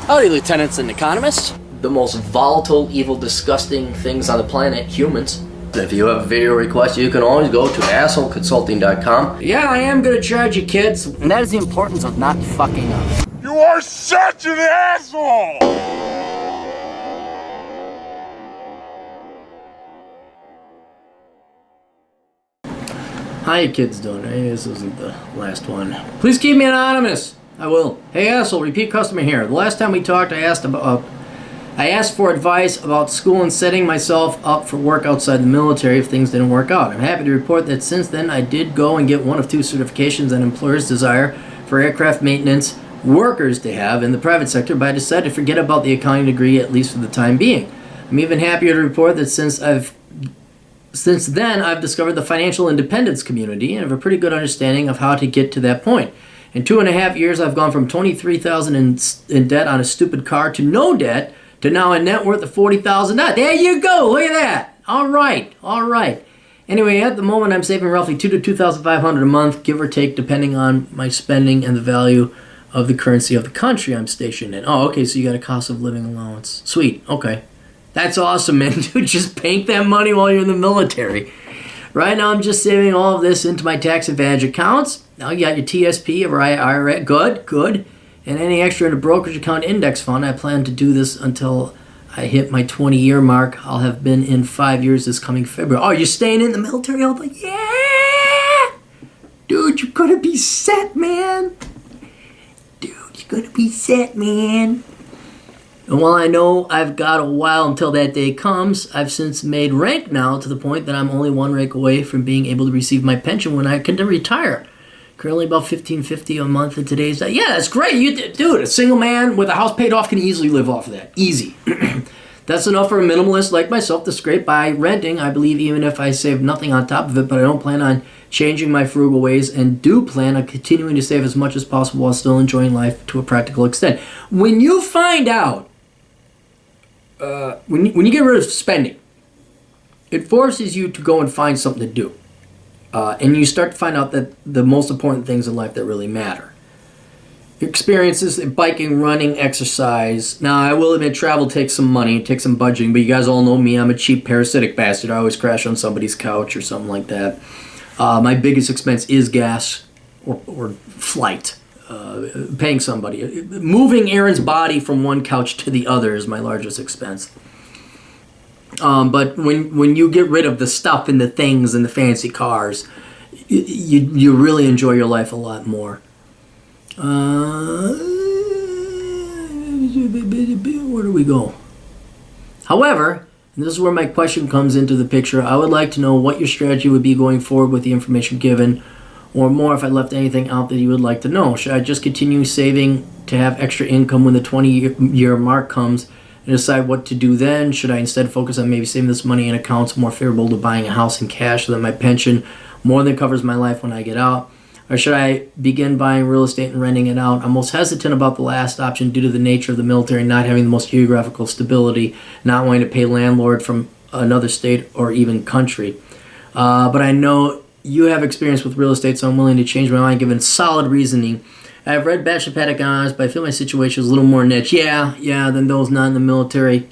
Howdy, lieutenants and economists. The most volatile, evil, disgusting things on the planet, humans. If you have a video request, you can always go to assholeconsulting.com. Yeah, I am gonna charge you, kids. And that is the importance of not fucking up. You are such an asshole! How you kids doing? Hey, this isn't the last one. Please keep me anonymous. I will. Hey, asshole, repeat customer here. The last time we talked, I asked for advice about school and setting myself up for work outside the military if things didn't work out. I'm happy to report that since then I did go and get one of 2 certifications that employers desire for aircraft maintenance workers to have in the private sector, but I decided to forget about the accounting degree, at least for the time being. I'm even happier to report that since then I've discovered the financial independence community and have a pretty good understanding of how to get to that point. In 2.5 years, I've gone from $23,000 in debt on a stupid car to no debt, to now a net worth of $40,000. There you go. Look at that. All right. Anyway, at the moment, I'm saving roughly $2,000 to $2,500 a month, give or take, depending on my spending and the value of the currency of the country I'm stationed in. Oh, okay, so you got a cost of living allowance. Sweet. Okay. That's awesome, man. Dude, just bank that money while you're in the military. Right now, I'm just saving all of this into my tax advantage accounts. Now you got your TSP or IRA. Good. And any extra in a brokerage account index fund. I plan to do this until I hit my 20-year mark. I'll have been in 5 years this coming February. Oh, you're staying in the military? I'm like, yeah! Dude, you're gonna be set, man. And while I know I've got a while until that day comes, I've since made rank now to the point that I'm only 1 rank away from being able to receive my pension when I can retire. Currently about $1,550 a month in today's day. Yeah, that's great. Dude, a single man with a house paid off can easily live off of that. Easy. That's enough for a minimalist like myself to scrape by renting, I believe, even if I save nothing on top of it, but I don't plan on changing my frugal ways and do plan on continuing to save as much as possible while still enjoying life to a practical extent. When you find out, when you get rid of spending, it forces you to go and find something to do. And you start to find out that the most important things in life that really matter. Experiences, biking, running, exercise. Now, I will admit travel takes some money, it takes some budgeting, but you guys all know me, I'm a cheap parasitic bastard. I always crash on somebody's couch or something like that. My biggest expense is gas or flight. Paying somebody. Moving Aaron's body from one couch to the other is my largest expense. But when you get rid of the stuff and the things and the fancy cars, you really enjoy your life a lot more. Where do we go? However, and this is where my question comes into the picture, I would like to know what your strategy would be going forward with the information given, or more if I left anything out that you would like to know. Should I just continue saving to have extra income when the 20-year mark comes and decide what to do then? Should I instead focus on maybe saving this money in accounts more favorable to buying a house in cash so that my pension more than covers my life when I get out? Or should I begin buying real estate and renting it out? I'm most hesitant about the last option due to the nature of the military not having the most geographical stability, not wanting to pay landlord from another state or even country. But I know you have experience with real estate, so I'm willing to change my mind given solid reasoning. I've read Bachelor Paddock Honors, but I feel my situation is a little more niche. Yeah, than those not in the military.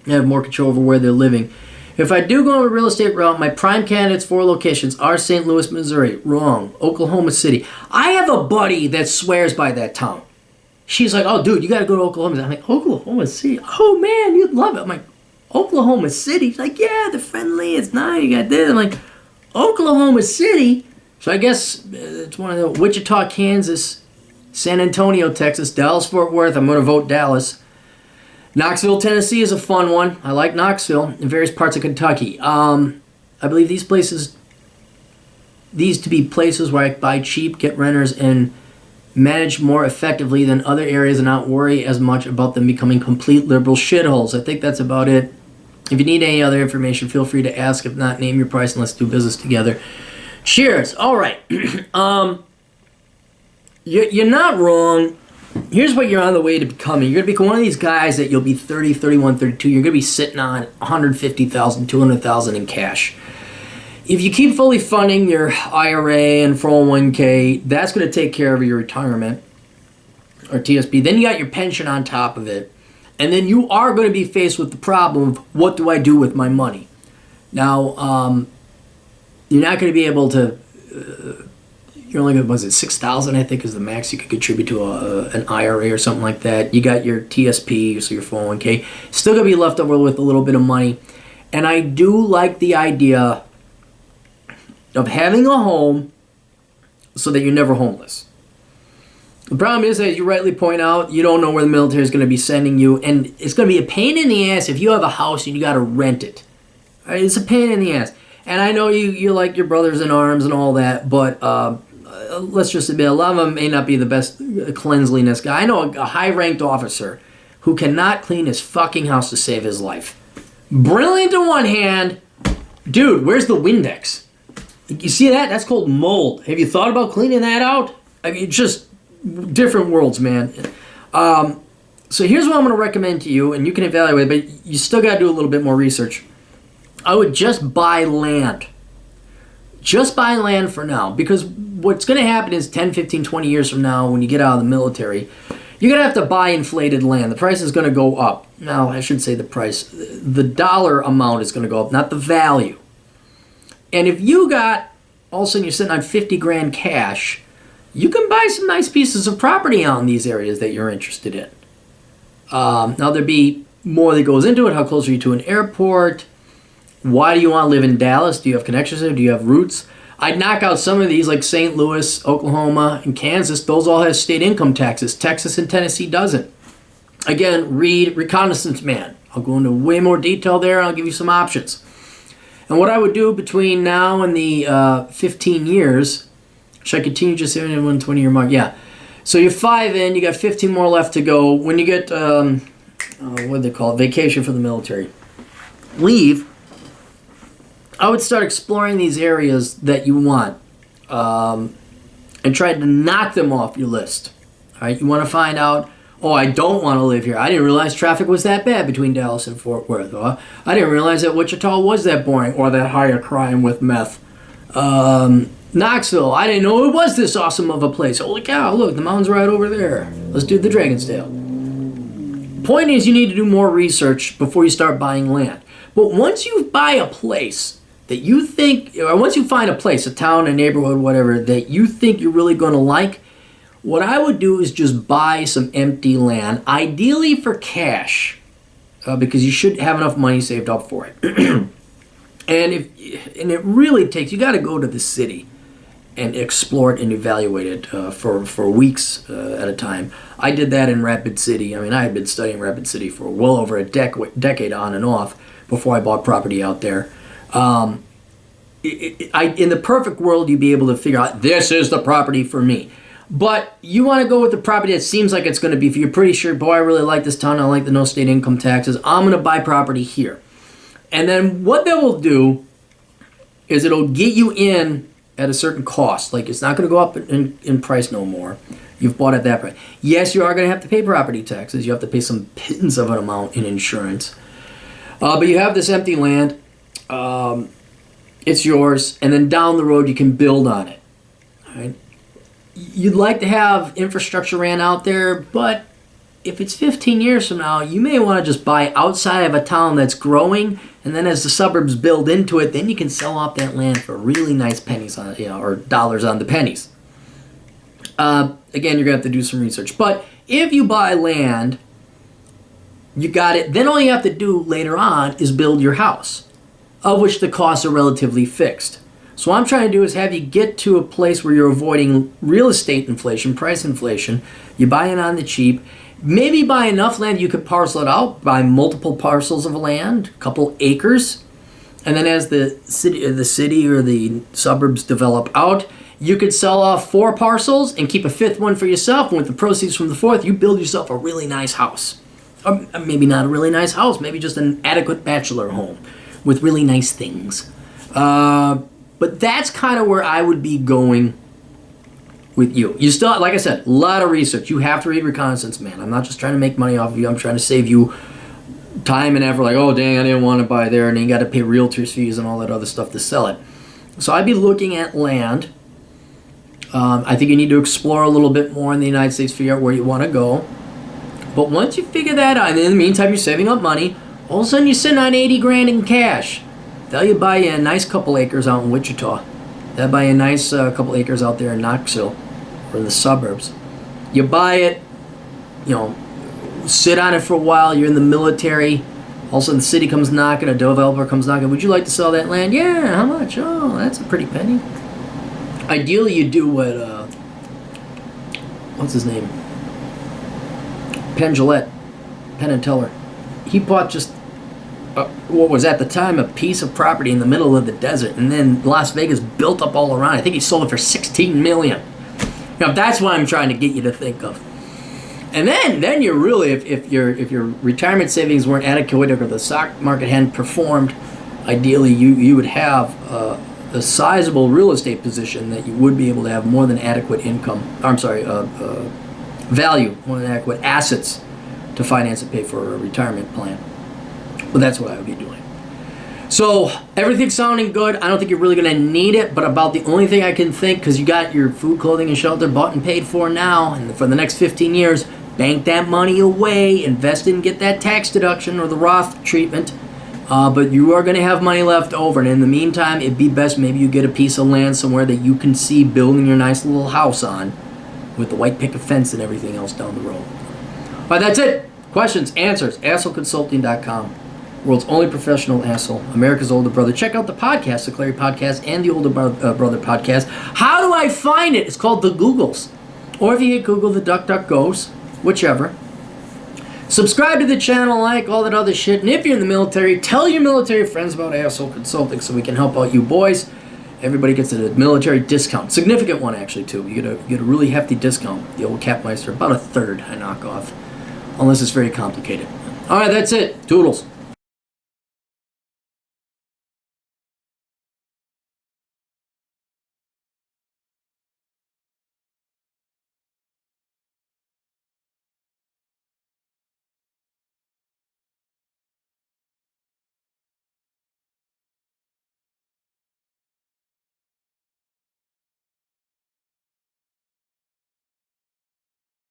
I have more control over where they're living. If I do go on a real estate route, my prime candidates for locations are St. Louis, Missouri. Wrong. Oklahoma City. I have a buddy that swears by that town. She's like, oh, dude, you got to go to Oklahoma City. I'm like, Oklahoma City? Oh, man, you'd love it. I'm like, Oklahoma City? She's like, yeah, they're friendly. It's nice. You got this. I'm like, Oklahoma City? So I guess it's one of the Wichita, Kansas, San Antonio, Texas, Dallas, Fort Worth. I'm going to vote Dallas. Knoxville, Tennessee is a fun one. I like Knoxville and various parts of Kentucky. I believe these to be places where I buy cheap, get renters, and manage more effectively than other areas and not worry as much about them becoming complete liberal shitholes. I think that's about it. If you need any other information, feel free to ask. If not, name your price and let's do business together. Cheers. All right. You're not wrong. Here's what you're on the way to becoming. You're going to become one of these guys that you'll be 30, 31, 32. You're going to be sitting on $150,000, $200,000 in cash. If you keep fully funding your IRA and 401k, that's going to take care of your retirement. or TSP. Then you got your pension on top of it. And then you are going to be faced with the problem of, what do I do with my money? Now, you're not going to be able to, you're only going to, was it $6,000 I think is the max you could contribute to an IRA or something like that. You got your TSP, so your 401k. Still going to be left over with a little bit of money. And I do like the idea of having a home so that you're never homeless. The problem is, as you rightly point out, you don't know where the military is going to be sending you, and it's going to be a pain in the ass if you have a house and you got to rent it. Right? It's a pain in the ass. And I know you like your brothers in arms and all that, but let's just admit, a lot of them may not be the best cleanliness guy. I know a high-ranked officer who cannot clean his fucking house to save his life. Brilliant on one hand. Dude, where's the Windex? You see that? That's called mold. Have you thought about cleaning that out? I mean, just different worlds, man. So here's what I'm going to recommend to you, and you can evaluate, but you still got to do a little bit more research. I would just buy land. Just buy land for now, because what's going to happen is 10, 15, 20 years from now, when you get out of the military, you're going to have to buy inflated land. The price is going to go up. Now, I shouldn't say the price. The dollar amount is going to go up, not the value. And if you got, all of a sudden you're sitting on 50 grand cash, you can buy some nice pieces of property out in these areas that you're interested in. Now, there'd be more that goes into it. How close are you to an airport? Why do you want to live in Dallas? Do you have connections there? Do you have roots? I'd knock out some of these, like St. Louis, Oklahoma, and Kansas. Those all have state income taxes. Texas and Tennessee doesn't. Again, read Reconnaissance Man. I'll go into way more detail there, and I'll give you some options. And what I would do between now and the 15 years... Should I continue just saying 120-year mark? Yeah. So you're 5 in, you got 15 more left to go. When you get, what do they call it? Vacation for the military. Leave. I would start exploring these areas that you want and try to knock them off your list. All right. You want to find out, oh, I don't want to live here. I didn't realize traffic was that bad between Dallas and Fort Worth. I didn't realize that Wichita was that boring or that higher crime with meth. Knoxville, I didn't know it was this awesome of a place. Holy cow, look, the mountain's right over there. Let's do the Dragon's Tail. Point is, you need to do more research before you start buying land. But once you buy a place that you think, or once you find a place, a town, a neighborhood, whatever, that you think you're really going to like, what I would do is just buy some empty land, ideally for cash, because you should have enough money saved up for it. And it really takes, you got to go to the city and explore it and evaluate it for weeks at a time. I did that in Rapid City. I mean, I had been studying Rapid City for well over a decade on and off before I bought property out there. In the perfect world, you'd be able to figure out, this is the property for me. But you want to go with the property that seems like it's going to be, if you're pretty sure, boy, I really like this town, I like the no state income taxes, I'm going to buy property here. And then what that will do is it'll get you in at a certain cost. Like, it's not going to go up in price no more. You've bought at that price. Yes, you are going to have to pay property taxes. You have to pay some pittance of an amount in insurance. But you have this empty land. It's yours. And then down the road, you can build on it. All right? You'd like to have infrastructure ran out there, but if it's 15 years from now, you may want to just buy outside of a town that's growing, and then as the suburbs build into it, then you can sell off that land for really nice pennies on, or dollars on the pennies. Again, you're gonna have to do some research. But if you buy land, you got it. Then all you have to do later on is build your house, of which the costs are relatively fixed. So what I'm trying to do is have you get to a place where you're avoiding real estate inflation, price inflation. You buy it on the cheap. Maybe buy enough land you could parcel it out, buy multiple parcels of land, a couple acres, and then as the city or the suburbs develop out, you could sell off 4 parcels and keep a 5th one for yourself, and with the proceeds from the 4th, you build yourself a really nice house. Or maybe not a really nice house, maybe just an adequate bachelor home with really nice things. But that's kind of where I would be going with you. You still, like I said, a lot of research. You have to read Reconnaissance Man. I'm not just trying to make money off of you. I'm trying to save you time and effort. Like, oh, dang, I didn't want to buy there. And then you got to pay realtor's fees and all that other stuff to sell it. So I'd be looking at land. I think you need to explore a little bit more in the United States, figure out where you want to go. But once you figure that out, and in the meantime, you're saving up money, all of a sudden you're sitting on 80 grand in cash. They'll buy you a nice couple acres out in Wichita. They'll buy you a nice couple acres out there in Knoxville or in the suburbs. You buy it, sit on it for a while, you're in the military, all of a sudden the city comes knocking, a developer comes knocking, would you like to sell that land? Yeah, how much? Oh, that's a pretty penny. Ideally, you do what, what's his name? Penn and Teller. He bought just, what was at the time, a piece of property in the middle of the desert, and then Las Vegas built up all around. I think he sold it for $16 million. That's what I'm trying to get you to think of. And then you're really, if your retirement savings weren't adequate or the stock market hadn't performed, ideally you would have a sizable real estate position that you would be able to have more than adequate value, more than adequate assets to finance and pay for a retirement plan. But that's what I would be doing. So everything's sounding good. I don't think you're really going to need it, but about the only thing I can think, because you got your food, clothing, and shelter bought and paid for now, and for the next 15 years, bank that money away, invest it and get that tax deduction or the Roth treatment. But you are going to have money left over, and in the meantime, it'd be best maybe you get a piece of land somewhere that you can see building your nice little house on with the white picket fence and everything else down the road. All right, that's it. Questions, answers, assholeconsulting.com. World's only professional asshole, America's older brother. Check out the podcast, the Clary Podcast, and the Older Brother Podcast. How do I find it? It's called The Googles. Or if you hit Google, the DuckDuckGoes, whichever. Subscribe to the channel, like all that other shit. And if you're in the military, tell your military friends about Asshole Consulting so we can help out you boys. Everybody gets a military discount. Significant one, actually, too. You get a really hefty discount. The old Capmeister, about a third I knock off. Unless it's very complicated. All right, that's it. Toodles.